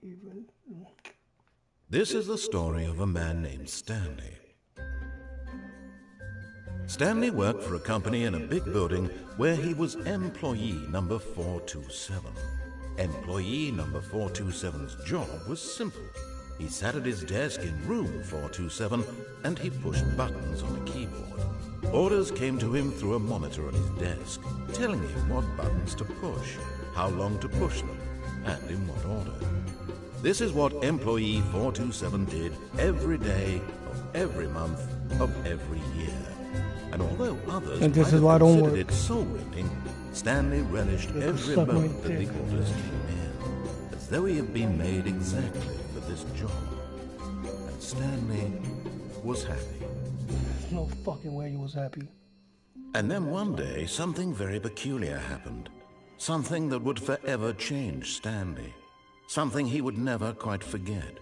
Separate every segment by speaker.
Speaker 1: Even.
Speaker 2: This is the story of a man named Stanley. Stanley worked for a company in a big building where he was employee number 427. Employee number 427's job was simple. He sat at his desk in room 427 and he pushed buttons on a keyboard. Orders came to him through a monitor on his desk, telling him what buttons to push, how long to push them, and in what order. This is what employee 427 did every day of every month of every year. And although others might have considered it soul-rending, Stanley relished every moment that the orders came in, as though he had been made exactly for this job. And Stanley was happy.
Speaker 1: There's no fucking way he was happy.
Speaker 2: And then one day, something very peculiar happened. Something that would forever change Stanley. Something he would never quite forget.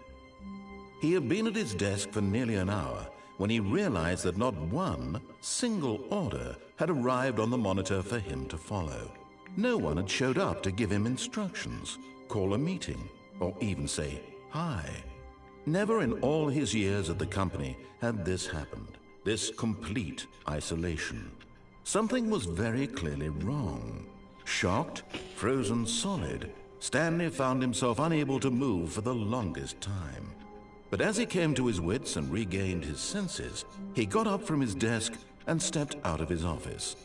Speaker 2: He had been at his desk for nearly an hour when he realized that not one single order had arrived on the monitor for him to follow. No one had showed up to give him instructions, call a meeting, or even say hi. Never in all his years at the company had this happened, this complete isolation. Something was very clearly wrong. Shocked, frozen solid, Stanley found himself unable to move for the longest time. But as he came to his wits and regained his senses, he got up from his desk and stepped out of his office.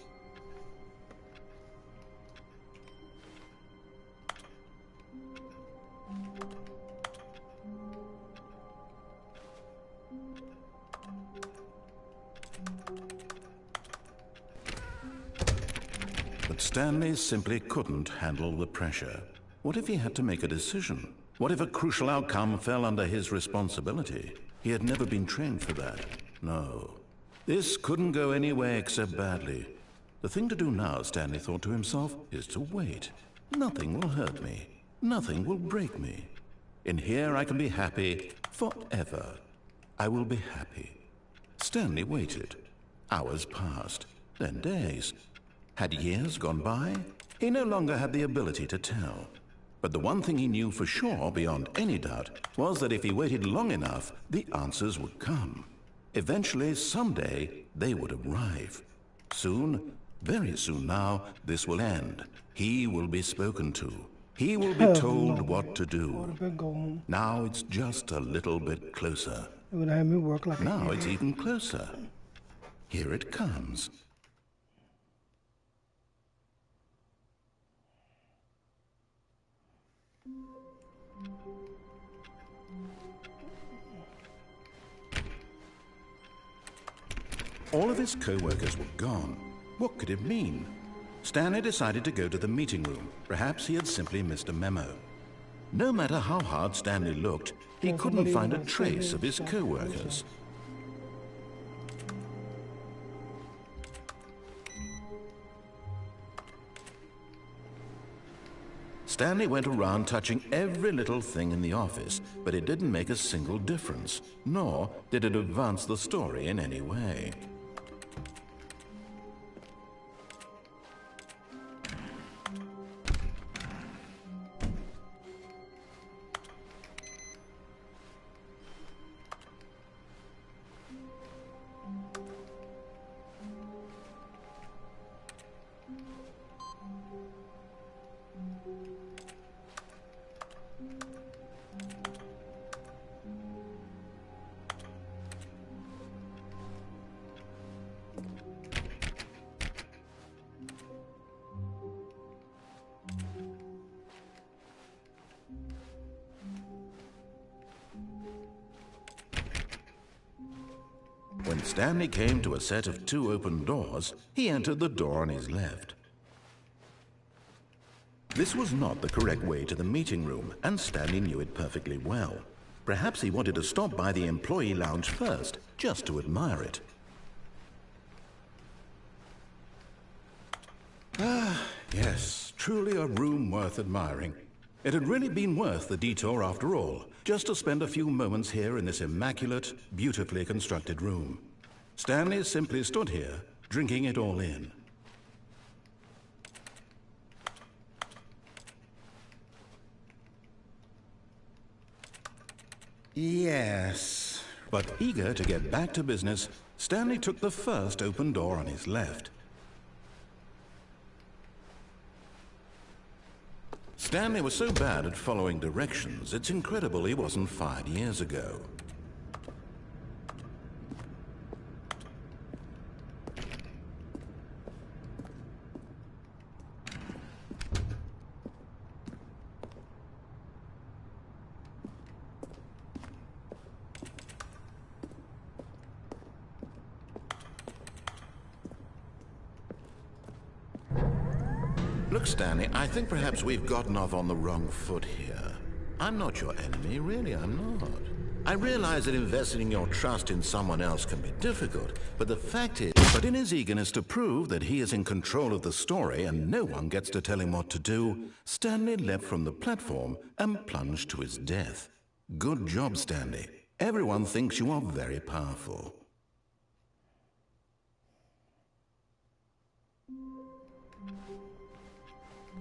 Speaker 2: But Stanley simply couldn't handle the pressure. What if he had to make a decision? What if a crucial outcome fell under his responsibility? He had never been trained for that. No. This couldn't go any way except badly. The thing to do now, Stanley thought to himself, is to wait. Nothing will hurt me. Nothing will break me. In here I can be happy forever. I will be happy. Stanley waited. Hours passed, then days. Had years gone by? He no longer had the ability to tell. But the one thing he knew for sure, beyond any doubt, was that if he waited long enough, the answers would come. Eventually, someday, they would arrive. Soon, very soon now, this will end. He will be spoken to. He will be told what to do. Now it's just a little bit closer. Now it's even closer. Here it comes. All of his co-workers were gone. What could it mean? Stanley decided to go to the meeting room. Perhaps he had simply missed a memo. No matter how hard Stanley looked, he couldn't find a trace of his co-workers. Stanley went around touching every little thing in the office, but it didn't make a single difference, nor did it advance the story in any way. When Stanley came to a set of 2 open doors, he entered the door on his left. This was not the correct way to the meeting room, and Stanley knew it perfectly well. Perhaps he wanted to stop by the employee lounge first, just to admire it. Ah, yes, truly a room worth admiring. It had really been worth the detour after all, just to spend a few moments here in this immaculate, beautifully constructed room. Stanley simply stood here, drinking it all in. Yes. But eager to get back to business, Stanley took the first open door on his left. Stanley was so bad at following directions, it's incredible he wasn't fired years ago. Look, Stanley, I think perhaps we've gotten off on the wrong foot here. I'm not your enemy, really, I'm not. I realize that investing your trust in someone else can be difficult, but the fact is... But in his eagerness to prove that he is in control of the story and no one gets to tell him what to do, Stanley leapt from the platform and plunged to his death. Good job, Stanley. Everyone thinks you are very powerful.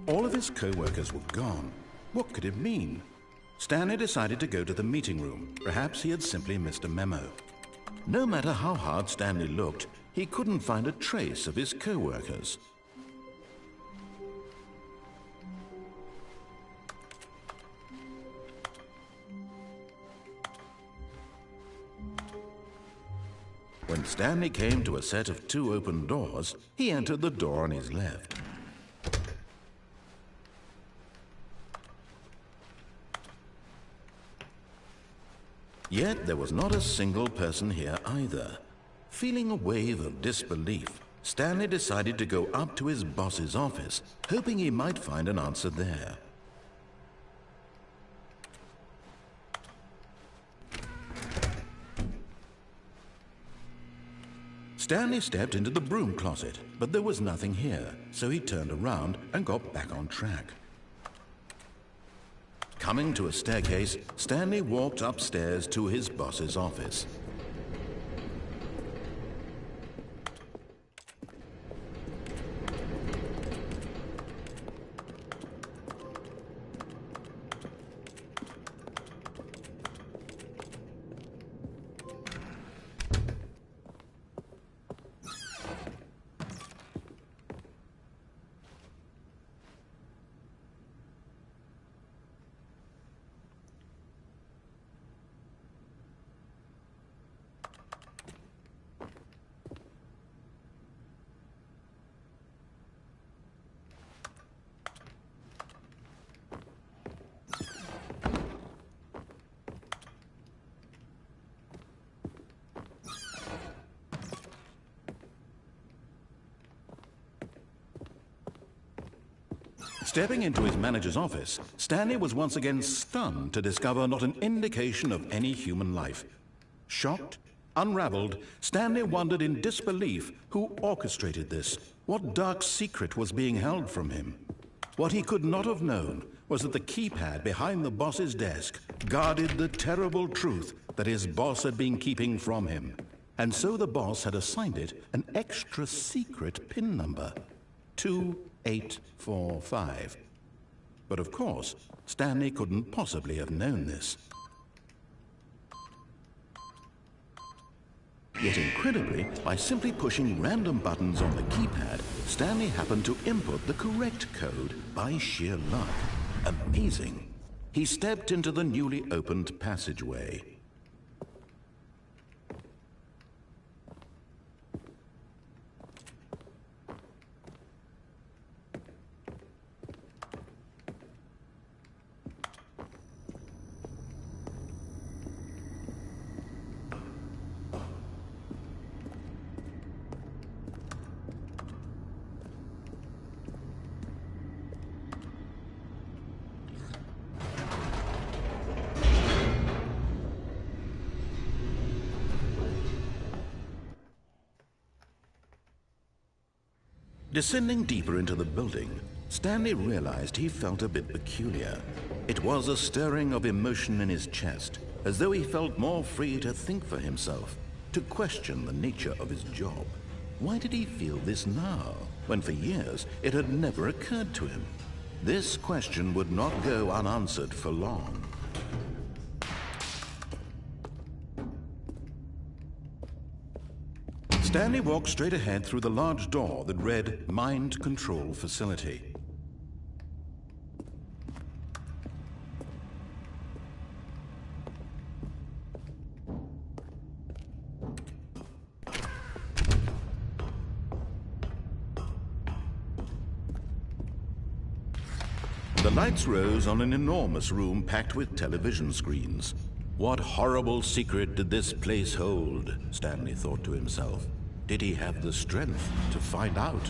Speaker 2: All of his co-workers were gone. What could it mean? Stanley decided to go to the meeting room. Perhaps he had simply missed a memo. No matter how hard Stanley looked, he couldn't find a trace of his co-workers. When Stanley came to a set of 2 open doors, he entered the door on his left. Yet there was not a single person here either. Feeling a wave of disbelief, Stanley decided to go up to his boss's office, hoping he might find an answer there. Stanley stepped into the broom closet, but there was nothing here, so he turned around and got back on track. Coming to a staircase, Stanley walked upstairs to his boss's office. Stepping into his manager's office, Stanley was once again stunned to discover not an indication of any human life. Shocked, unraveled, Stanley wondered in disbelief who orchestrated this. What dark secret was being held from him? What he could not have known was that the keypad behind the boss's desk guarded the terrible truth that his boss had been keeping from him. And so the boss had assigned it an extra secret PIN number. 2845. But of course, Stanley couldn't possibly have known this. Yet incredibly, by simply pushing random buttons on the keypad, Stanley happened to input the correct code by sheer luck. Amazing. He stepped into the newly opened passageway. Descending deeper into the building, Stanley realized he felt a bit peculiar. It was a stirring of emotion in his chest, as though he felt more free to think for himself, to question the nature of his job. Why did he feel this now, when for years it had never occurred to him? This question would not go unanswered for long. Stanley walked straight ahead through the large door that read Mind Control Facility. The lights rose on an enormous room packed with television screens. What horrible secret did this place hold? Stanley thought to himself. Did he have the strength to find out?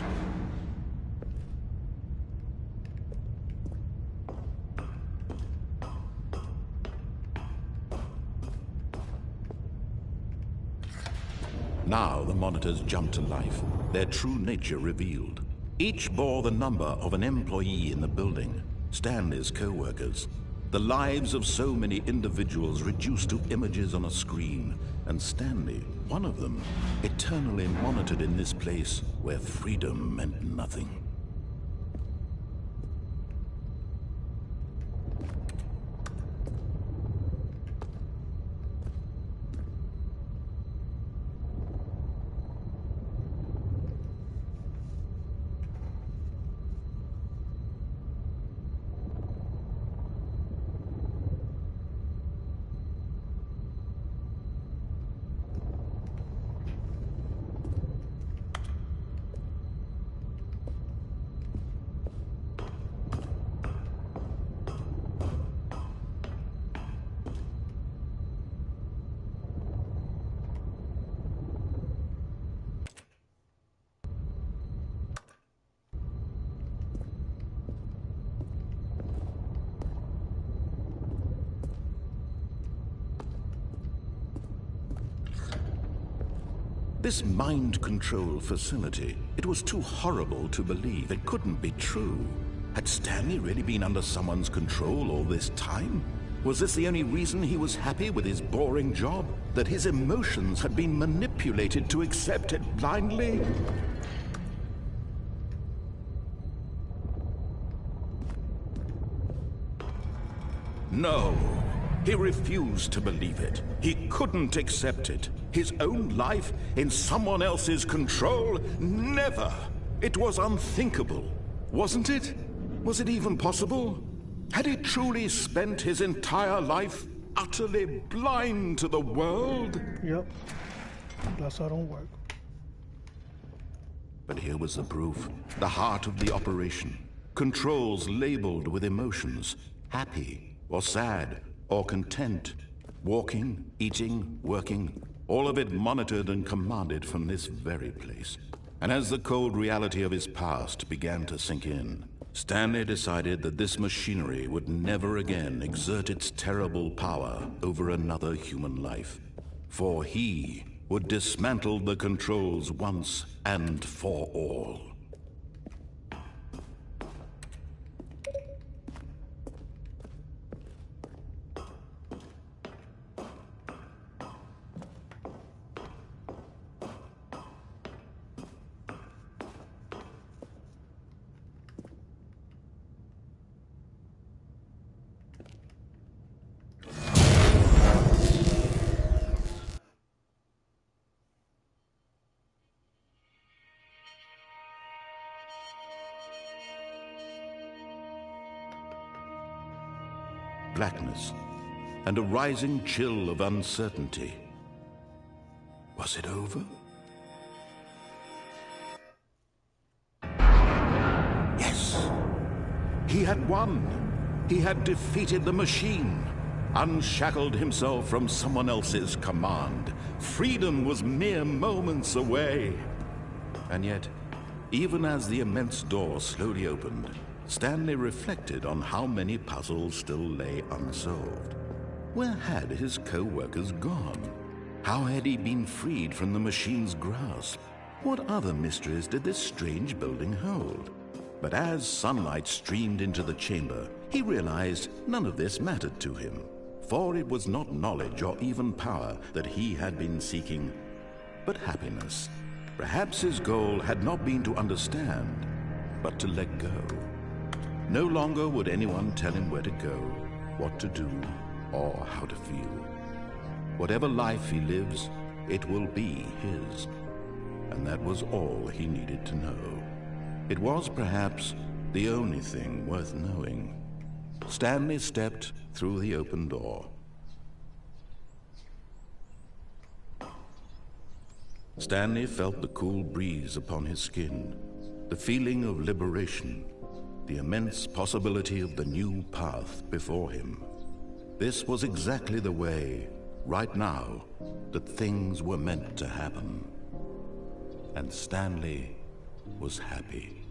Speaker 2: Now the monitors jumped to life, their true nature revealed. Each bore the number of an employee in the building. Stanley's co-workers, the lives of so many individuals reduced to images on a screen, and Stanley, one of them, eternally monitored in this place where freedom meant nothing. This mind control facility, it was too horrible to believe. It couldn't be true. Had Stanley really been under someone's control all this time? Was this the only reason he was happy with his boring job? That his emotions had been manipulated to accept it blindly? No. He refused to believe it. He couldn't accept it. His own life in someone else's control? Never! It was unthinkable. Wasn't it? Was it even possible? Had he truly spent his entire life utterly blind to the world?
Speaker 1: Yep. That's how it don't work.
Speaker 2: But here was the proof. The heart of the operation. Controls labeled with emotions. Happy or sad or content. Walking, eating, working. All of it monitored and commanded from this very place. And as the cold reality of his past began to sink in, Stanley decided that this machinery would never again exert its terrible power over another human life. For he would dismantle the controls once and for all. Blackness, and a rising chill of uncertainty. Was it over? Yes! He had won! He had defeated the machine, unshackled himself from someone else's command. Freedom was mere moments away. And yet, even as the immense door slowly opened, Stanley reflected on how many puzzles still lay unsolved. Where had his co-workers gone? How had he been freed from the machine's grasp? What other mysteries did this strange building hold? But as sunlight streamed into the chamber, he realized none of this mattered to him. For it was not knowledge or even power that he had been seeking, but happiness. Perhaps his goal had not been to understand, but to let go. No longer would anyone tell him where to go, what to do, or how to feel. Whatever life he lives, it will be his. and that was all he needed to know. It was perhaps the only thing worth knowing. Stanley stepped through the open door. Stanley felt the cool breeze upon his skin, the feeling of liberation, the immense possibility of the new path before him. This was exactly the way, right now, that things were meant to happen. And Stanley was happy.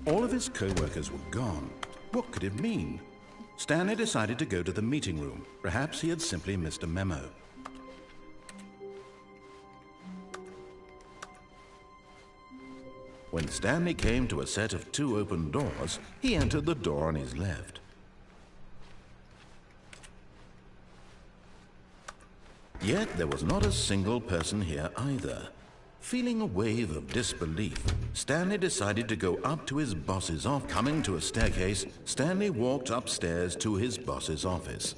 Speaker 2: All of his co-workers were gone. What could it mean? Stanley decided to go to the meeting room. Perhaps he had simply missed a memo. When Stanley came to a set of 2 open doors, he entered the door on his left. Yet there was not a single person here either. Feeling a wave of disbelief, Stanley decided to go up to his boss's office. Coming to a staircase, Stanley walked upstairs to his boss's office.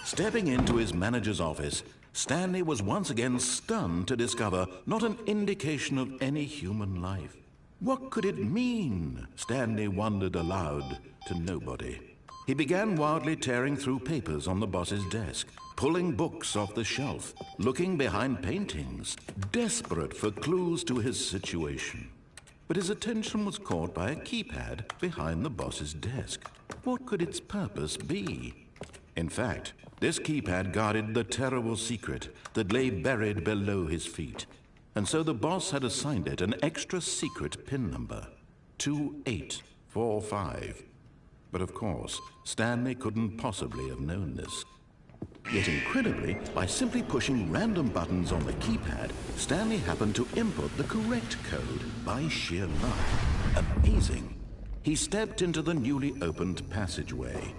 Speaker 2: Stepping into his manager's office, Stanley was once again stunned to discover not an indication of any human life. What could it mean? Stanley wondered aloud to nobody. He began wildly tearing through papers on the boss's desk, pulling books off the shelf, looking behind paintings, desperate for clues to his situation. But his attention was caught by a keypad behind the boss's desk. What could its purpose be? In fact, this keypad guarded the terrible secret that lay buried below his feet. And so the boss had assigned it an extra secret PIN number, 2845. But of course, Stanley couldn't possibly have known this. Yet incredibly, by simply pushing random buttons on the keypad, Stanley happened to input the correct code by sheer luck. Amazing. He stepped into the newly opened passageway.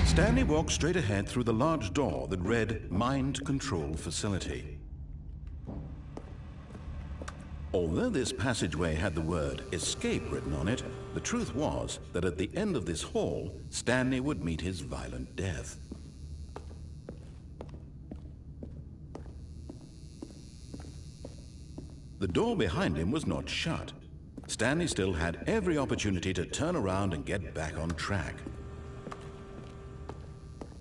Speaker 2: Stanley walked straight ahead through the large door that read Mind Control Facility. Although this passageway had the word escape written on it, the truth was that at the end of this hall, Stanley would meet his violent death. The door behind him was not shut. Stanley still had every opportunity to turn around and get back on track.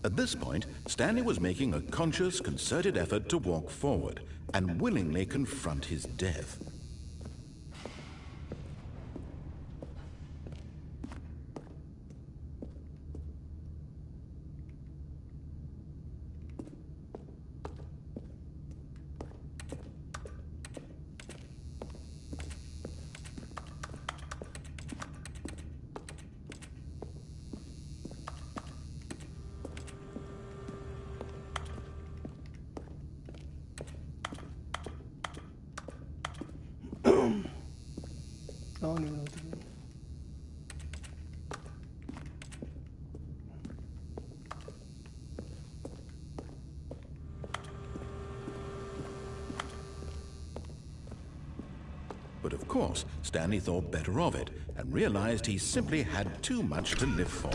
Speaker 2: At this point, Stanley was making a conscious, concerted effort to walk forward and willingly confront his death.
Speaker 1: I don't even know what to do.
Speaker 2: But of course, Stanley thought better of it and realized he simply had too much to live for.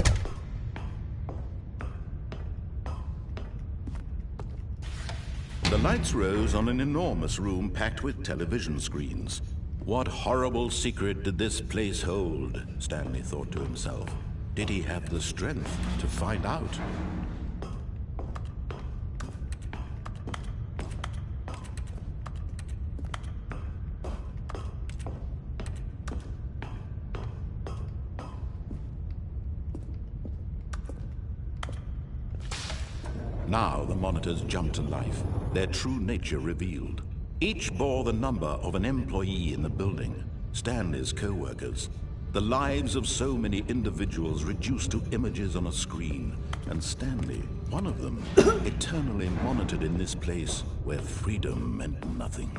Speaker 2: The lights rose on an enormous room packed with television screens. What horrible secret did this place hold? Stanley thought to himself. Did he have the strength to find out? Now the monitors jumped to life, their true nature revealed. Each bore the number of an employee in the building, Stanley's co-workers. The lives of so many individuals reduced to images on a screen, and Stanley, one of them, eternally monitored in this place where freedom meant nothing.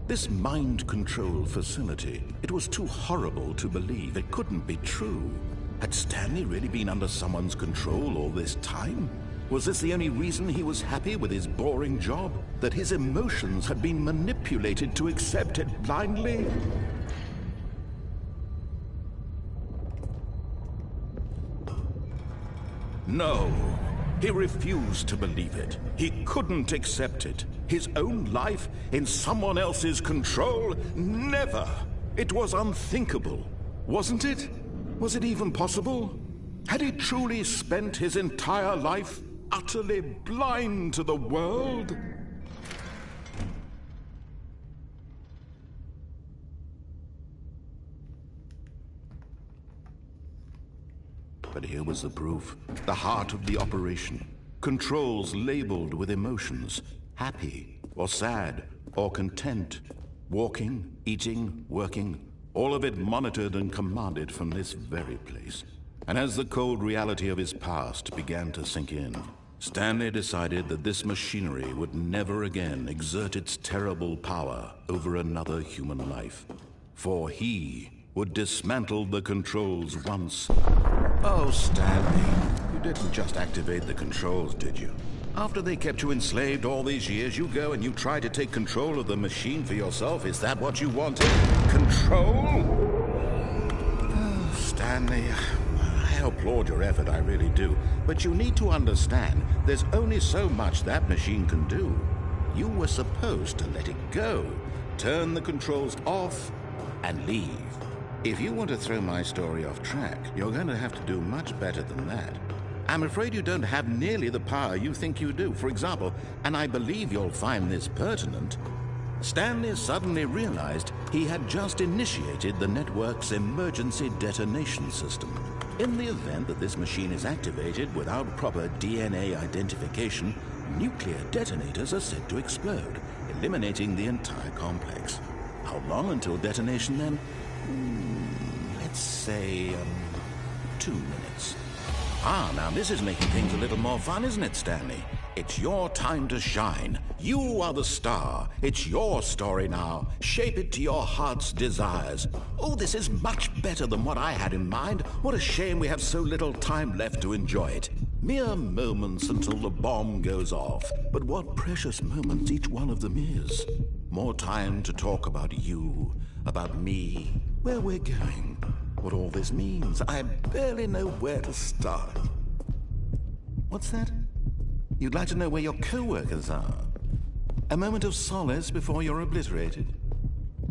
Speaker 2: This mind control facility, it was too horrible to believe. It couldn't be true. Had Stanley really been under someone's control all this time? Was this the only reason he was happy with his boring job? That his emotions had been manipulated to accept it blindly? No, he refused to believe it. He couldn't accept it. His own life in someone else's control? Never! It was unthinkable, wasn't it? Was it even possible? Had he truly spent his entire life utterly blind to the world? But here was the proof, the heart of the operation. Controls labeled with emotions, happy or sad or content, walking, eating, working, all of it monitored and commanded from this very place. And as the cold reality of his past began to sink in, Stanley decided that this machinery would never again exert its terrible power over another human life. For he would dismantle the controls once. Oh, Stanley, you didn't just activate the controls, did you? After they kept you enslaved all these years, you go and you try to take control of the machine for yourself. Is that what you wanted? Control? Oh, Stanley, I applaud your effort, I really do. But you need to understand, there's only so much that machine can do. You were supposed to let it go, turn the controls off, and leave. If you want to throw my story off track, you're going to have to do much better than that. I'm afraid you don't have nearly the power you think you do. For example, and I believe you'll find this pertinent, Stanley suddenly realized he had just initiated the network's emergency detonation system. In the event that this machine is activated without proper DNA identification, nuclear detonators are said to explode, eliminating the entire complex. How long until detonation then? Let's say, 2 minutes. Now this is making things a little more fun, isn't it, Stanley? It's your time to shine. You are the star. It's your story now. Shape it to your heart's desires. Oh, this is much better than what I had in mind. What a shame we have so little time left to enjoy it. Mere moments until the bomb goes off. But what precious moments each one of them is. More time to talk about you, about me, where we're going, what all this means. I barely know where to start. What's that? You'd like to know where your co-workers are? A moment of solace before you're obliterated?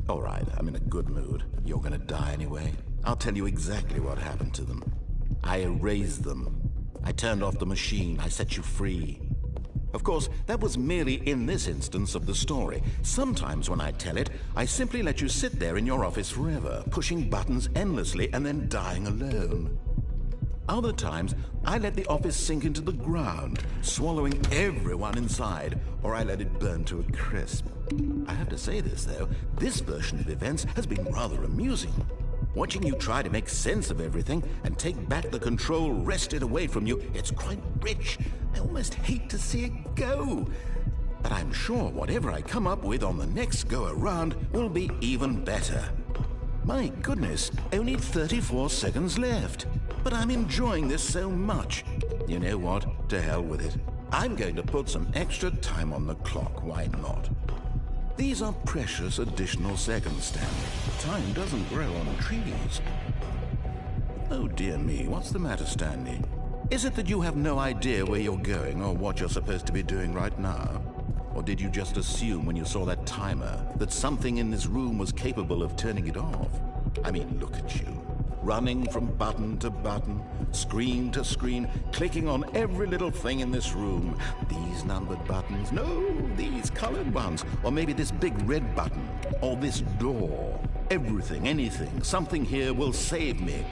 Speaker 2: All right, I'm in a good mood. You're gonna die anyway. I'll tell you exactly what happened to them. I erased them. I turned off the machine. I set you free. Of course, that was merely in this instance of the story. Sometimes when I tell it, I simply let you sit there in your office forever, pushing buttons endlessly and then dying alone. Other times, I let the office sink into the ground, swallowing everyone inside, or I let it burn to a crisp. I have to say this, though, this version of events has been rather amusing. Watching you try to make sense of everything and take back the control wrested away from you, it's quite rich. I almost hate to see it go. But I'm sure whatever I come up with on the next go-around will be even better. My goodness, only 34 seconds left. But I'm enjoying this so much. You know what? To hell with it. I'm going to put some extra time on the clock. Why not? These are precious additional seconds, Stanley. Time doesn't grow on trees. Oh dear me, what's the matter, Stanley? Is it that you have no idea where you're going or what you're supposed to be doing right now? Or did you just assume when you saw that timer that something in this room was capable of turning it off? I mean, look at you. Running from button to button, screen to screen, clicking on every little thing in this room. These numbered buttons, no, these colored ones. Or maybe this big red button, or this door. Everything, anything, something here will save me.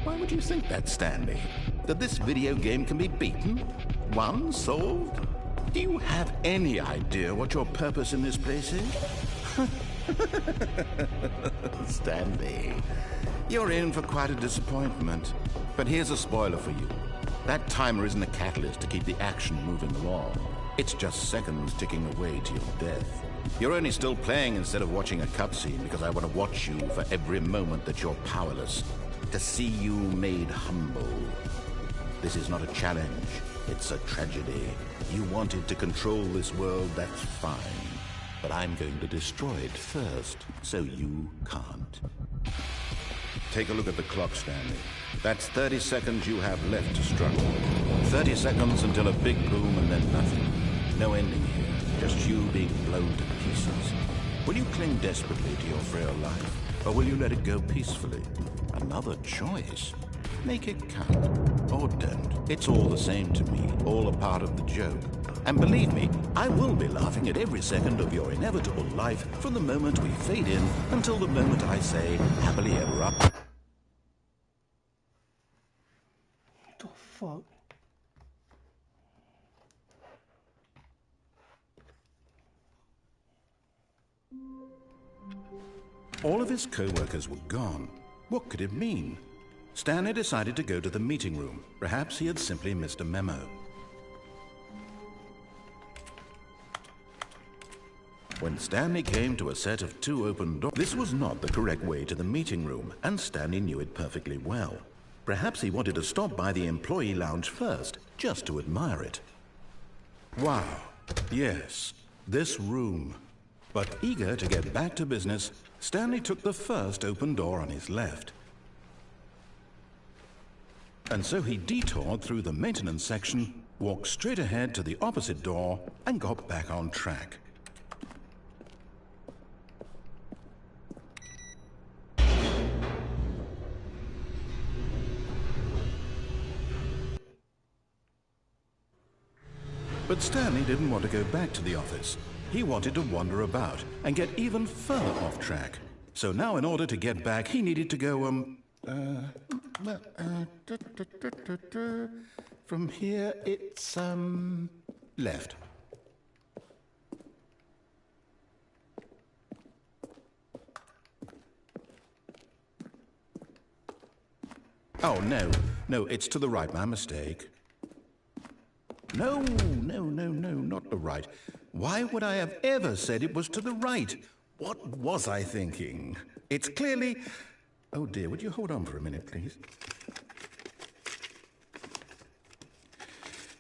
Speaker 2: Why would you think that, Stanley? That this video game can be beaten? Won? Solved? Do you have any idea what your purpose in this place is? Stanley, you're in for quite a disappointment. But here's a spoiler for you. That timer isn't a catalyst to keep the action moving along. It's just seconds ticking away to your death. You're only still playing instead of watching a cutscene because I want to watch you for every moment that you're powerless. To see you made humble. This is not a challenge. It's a tragedy. You wanted to control this world, that's fine. But I'm going to destroy it first, so you can't. Take a look at the clock, Stanley. That's 30 seconds you have left to struggle. 30 seconds until a big boom and then nothing. No ending here, just you being blown to pieces. Will you cling desperately to your frail life, or will you let it go peacefully? Another choice. Make it count, or don't. It's all the same to me, all a part of the joke. And believe me, I will be laughing at every second of your inevitable life from the moment we fade in until the moment I say, happily ever up.
Speaker 1: What the fuck?
Speaker 2: All of his co-workers were gone. What could it mean? Stanley decided to go to the meeting room. Perhaps he had simply missed a memo. When Stanley came to a set of 2 open doors, this was not the correct way to the meeting room, and Stanley knew it perfectly well. Perhaps he wanted to stop by the employee lounge first, just to admire it. Wow, yes, this room. But eager to get back to business, Stanley took the first open door on his left. And so he detoured through the maintenance section, walked straight ahead to the opposite door, and got back on track. But Stanley didn't want to go back to the office. He wanted to wander about and get even further off track. So now in order to get back, he needed to go, from here, it's, left. Oh, no, it's to the right, my mistake. No, not the right. Why would I have ever said it was to the right? What was I thinking? It's clearly... Oh dear, would you hold on for a minute, please?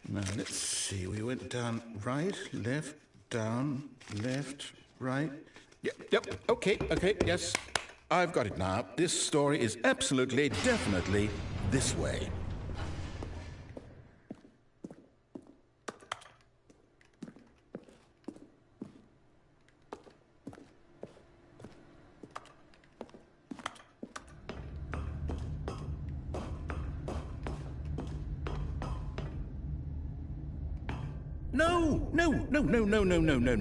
Speaker 2: Now, let's see, we went down right, left, down, left, right. Yep, okay, yes. I've got it now. This story is absolutely, definitely this way.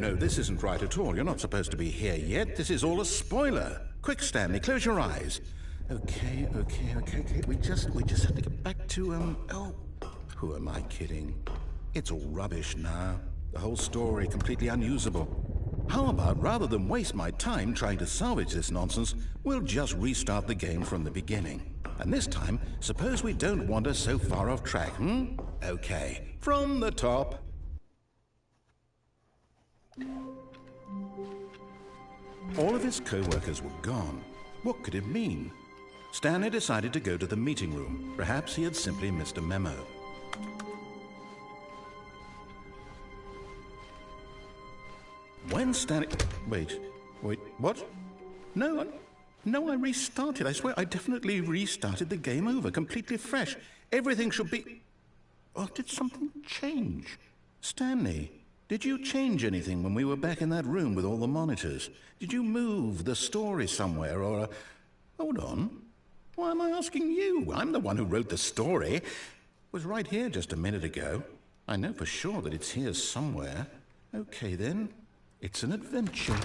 Speaker 2: No. This isn't right at all. You're not supposed to be here yet. This is all a spoiler. Quick, Stanley, close your eyes. Okay. We just have to get back to, oh, who am I kidding? It's all rubbish now. The whole story completely unusable. How about, rather than waste my time trying to salvage this nonsense, we'll just restart the game from the beginning. And this time, suppose we don't wander so far off track, Okay, from the top. All of his co-workers were gone. What could it mean? Stanley decided to go to the meeting room. Perhaps he had simply missed a memo. When Stanley... Wait, what? No, I restarted. I swear I definitely restarted the game over, completely fresh. Everything should be... Oh, did something change? Stanley, did you change anything when we were back in that room with all the monitors? Did you move the story somewhere, or... Hold on. Why am I asking you? I'm the one who wrote the story. It was right here just a minute ago. I know for sure that it's here somewhere. Okay, then. It's an adventure.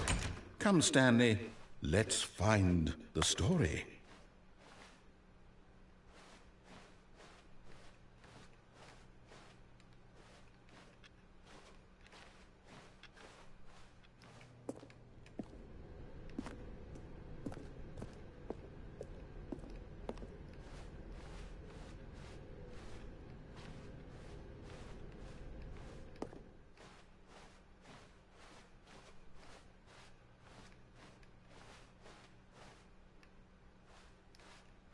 Speaker 2: Come, Stanley. Let's find the story.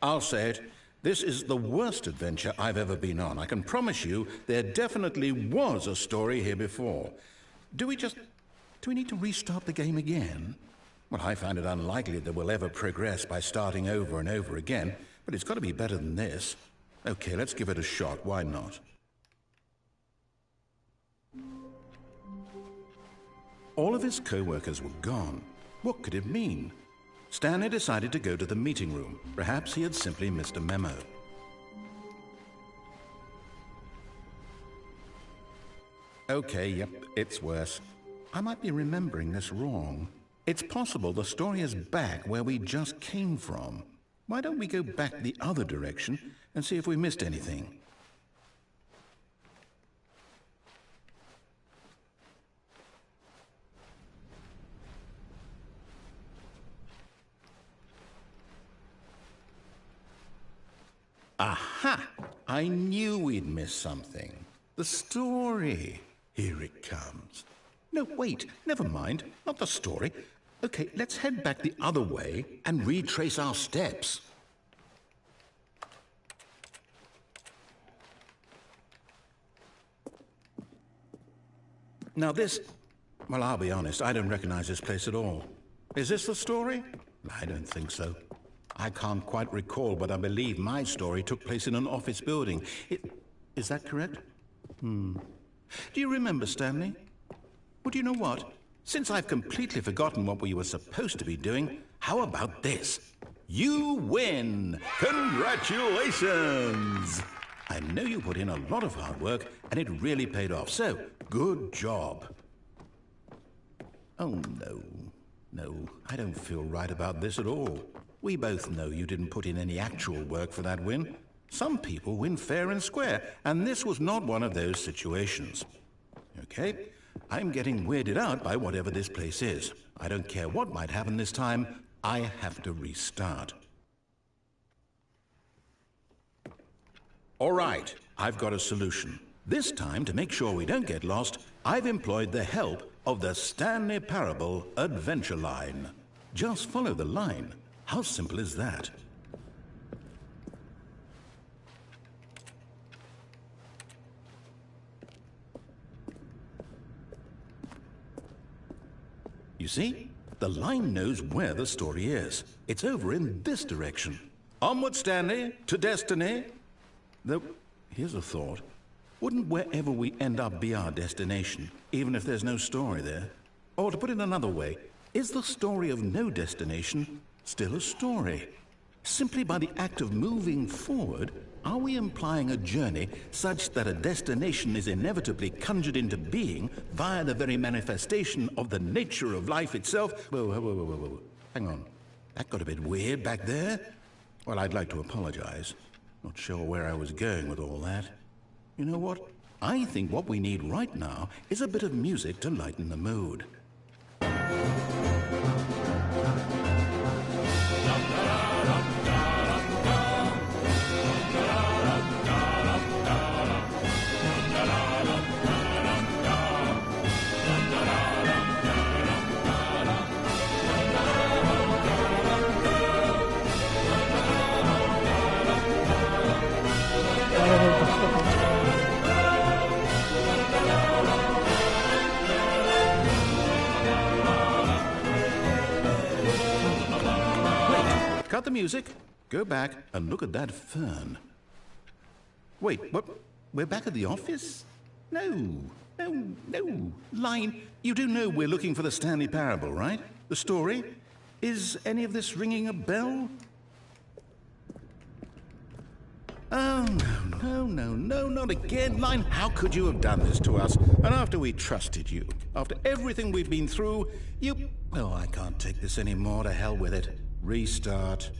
Speaker 2: I'll say it. This is the worst adventure I've ever been on. I can promise you there definitely was a story here before. Do we need to restart the game again? Well, I find it unlikely that we'll ever progress by starting over and over again, but it's got to be better than this. Okay, let's give it a shot. Why not? All of his co-workers were gone. What could it mean? Stanley decided to go to the meeting room. Perhaps he had simply missed a memo. Okay, yep, it's worse. I might be remembering this wrong. It's possible the story is back where we just came from. Why don't we go back the other direction and see if we missed anything? Aha! I knew we'd miss something. The story. Here it comes. No, wait, never mind. Not the story. Okay, let's head back the other way and retrace our steps. Now this... Well, I'll be honest, I don't recognize this place at all. Is this the story? I don't think so. I can't quite recall, but I believe my story took place in an office building. Is that correct? Do you remember, Stanley? Well, do you know what? Since I've completely forgotten what we were supposed to be doing, how about this? You win! Congratulations! I know you put in a lot of hard work, and it really paid off, so good job. Oh, no. No, I don't feel right about this at all. We both know you didn't put in any actual work for that win. Some people win fair and square, and this was not one of those situations. Okay? I'm getting weirded out by whatever this place is. I don't care what might happen this time. I have to restart. All right, I've got a solution. This time, to make sure we don't get lost, I've employed the help of the Stanley Parable Adventure Line. Just follow the line. How simple is that? You see? The line knows where the story is. It's over in this direction. Onward, Stanley, to destiny. Though, here's a thought. Wouldn't wherever we end up be our destination, even if there's no story there? Or to put it another way, is the story of no destination still a story? Simply by the act of moving forward, are we implying a journey such that a destination is inevitably conjured into being via the very manifestation of the nature of life itself? Whoa. Hang on. That got a bit weird back there. Well, I'd like to apologize. Not sure where I was going with all that. You know what? I think what we need right now is a bit of music to lighten the mood. Cut the music, go back and look at that fern. Wait, what? We're back at the office? No. Line, you do know we're looking for the Stanley Parable, right? The story? Is any of this ringing a bell? Oh, no, not again. Line, how could you have done this to us? And after we trusted you, after everything we've been through, you... Oh, I can't take this anymore. To hell with it. Restart.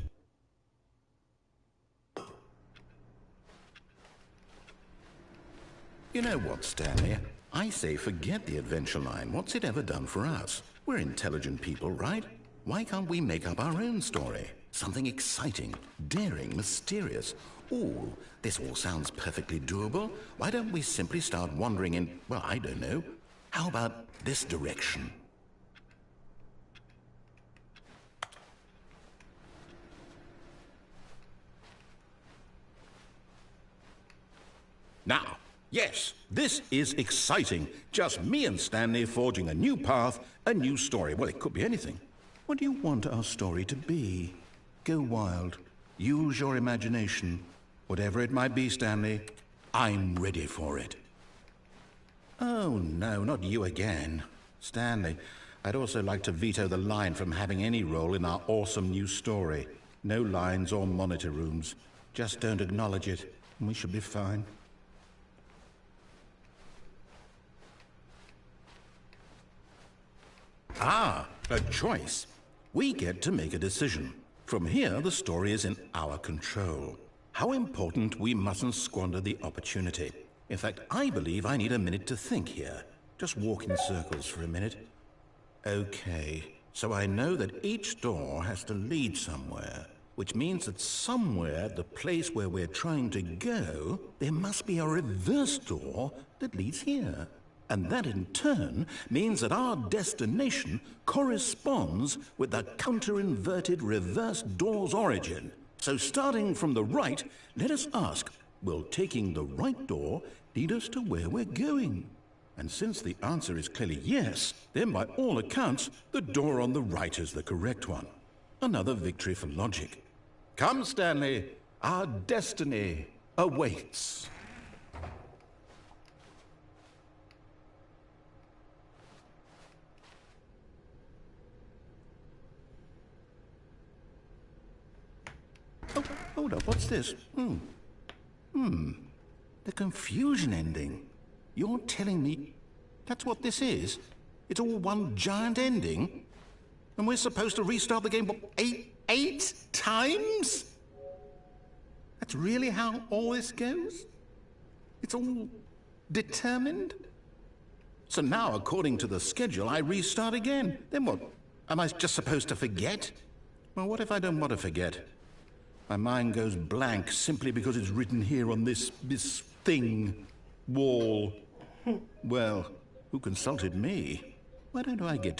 Speaker 2: You know what, Stanley? I say forget the adventure line. What's it ever done for us? We're intelligent people, right? Why can't we make up our own story? Something exciting, daring, mysterious. Ooh, this all sounds perfectly doable. Why don't we simply start wandering in, well, I don't know. How about this direction? Now, yes, this is exciting. Just me and Stanley forging a new path, a new story. Well, it could be anything. What do you want our story to be? Go wild. Use your imagination. Whatever it might be, Stanley, I'm ready for it. Oh, no, not you again. Stanley, I'd also like to veto the line from having any role in our awesome new story. No lines or monitor rooms. Just don't acknowledge it, and we should be fine. Ah, a choice. We get to make a decision. From here, the story is in our control. How important we mustn't squander the opportunity. In fact, I believe I need a minute to think here. Just walk in circles for a minute. Okay, so I know that each door has to lead somewhere, which means that somewhere, the place where we're trying to go, there must be a reverse door that leads here. And that in turn means that our destination corresponds with the counter-inverted reverse door's origin. So starting from the right, let us ask, will taking the right door lead us to where we're going? And since the answer is clearly yes, then by all accounts, the door on the right is the correct one. Another victory for logic. Come, Stanley, our destiny awaits. Oh, hold up, what's this? The confusion ending. You're telling me that's what this is? It's all one giant ending? And we're supposed to restart the game, what, eight times? That's really how all this goes? It's all determined? So now, according to the schedule, I restart again. Then what? Am I just supposed to forget? Well, what if I don't want to forget? My mind goes blank simply because it's written here on this thing, wall. Well, who consulted me? Why don't I get